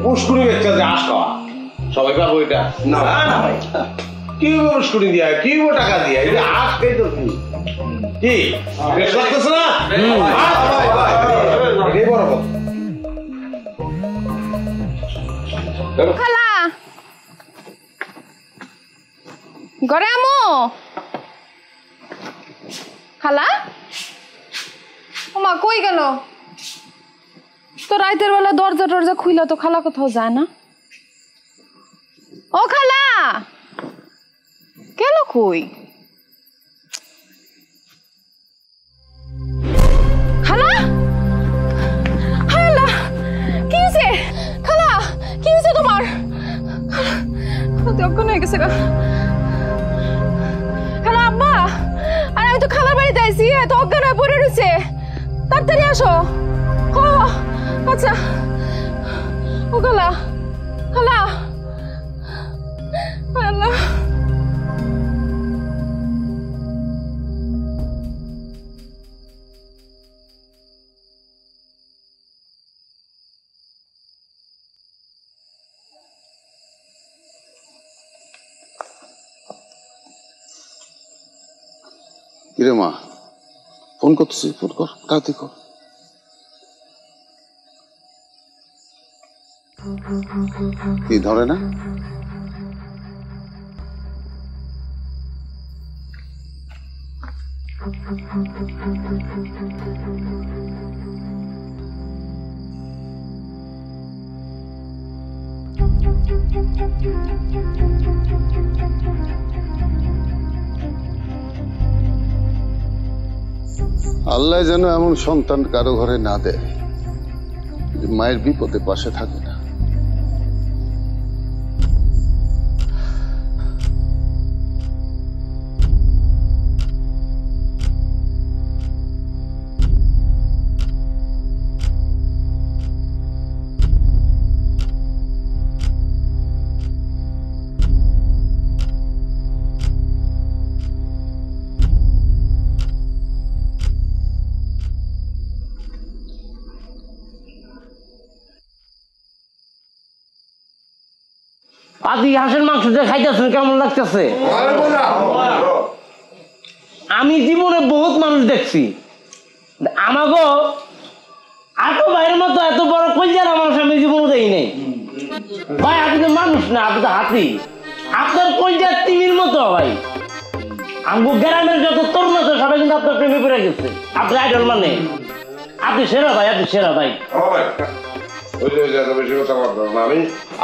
পুষ্কুনি বেচা যে আস খাওয়া সবাই পাবো এটা না না ভাই কি পুষ্কুনি দিয়া কি টাকা দিয়া এই যে আস খাই তো কি বেশ লাগতেছে না এটাই বড় কথা খালা ঘরে আমো খালা ওমা কই গেল তো রাতের বেলা দরজা টরজা খুইলা তো খালা কোথাও যায় না ও খালা গেল কই খালা খালা কি হয়েছে খালা কি হয়েছে তোমার অজ্ঞান হয়ে গেছে খালা আব্বা আর আমি তো খালার বাড়িতে আইছি এত অজ্ঞান হয়ে পড়ে রয়েছে তাড়াতাড়ি আসো ও আচ্ছা ও খালা খালা আল্লাহ কিরে মা ফোন করতেছি ফোন কর তাড়াতাড়ি কর কি ধরে না আল্লাহ যেন এমন সন্তান কারো ঘরে না দেয় মায়ের বিপদে পাশে থাকে না আদি হাঁসের মাংস দিয়ে খাইতেছেন কেমন লাগতেছে আমি জীবনে বহুত মানুষ দেখছি আমাকে এত ভাইয়ের মতো এত বড় কলজার মানুষ আমি জীবনে দেখি নাই ভাই আপনি তো মানুষ না আপনি তো হাতি আপনার কলজার তিমির মতো ভাই আমগো গ্রামের যত তরুণ আছে সবাই কিন্তু আপনার প্রেমে পড়ে গেছে আপনি আইডল মানে আপনি সেরা ভাই আপনি সেরা ভাই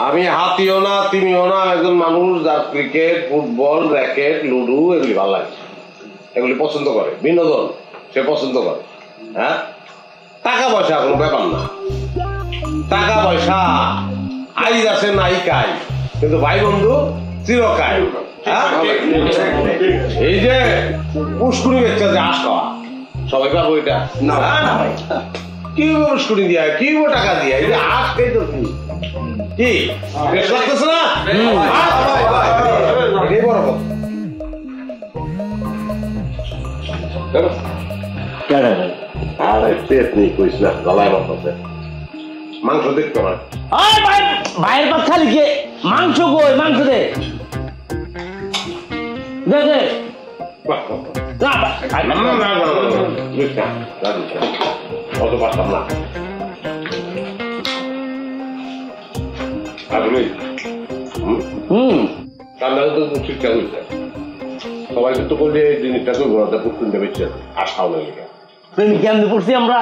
আমি হাতিও না তিমিও না একজন মানুষ যার ক্রিকেট ফুটবল র্যাকেট লুডু এগুলি ভালো লাগে এগুলি পছন্দ করে বিনোদন সে পছন্দ করে হ্যাঁ টাকা পয়সা কোনো ব্যাপার না টাকা পয়সা আই আছে নাই কাই কিন্তু ভাই বন্ধু চিরকাই এই যে পুষ্কুনি বেচা যে আস খাওয়া সবাই পাবো এটা না না ভাই কি পুষ্কুনি দিয়া কি টাকা দিয়া এই যে আস খাই তো কি বেশ লাগতেছে না এটাই বড় কথা আরে পেট নেই কইস না গলায় মারতেছে মাংস দেখতে না ভাইয়ের পাশ খালি গিয়ে মাংস কই মাংস দে দে দে অত পারতাম না কান্না তো ঠিকঠাক হয়েছে সবাই কিন্তু বললে এই জিনিসটা করবো না পুষ্কুনটা বেঁচে আসাও না কেমনি পড়ছি আমরা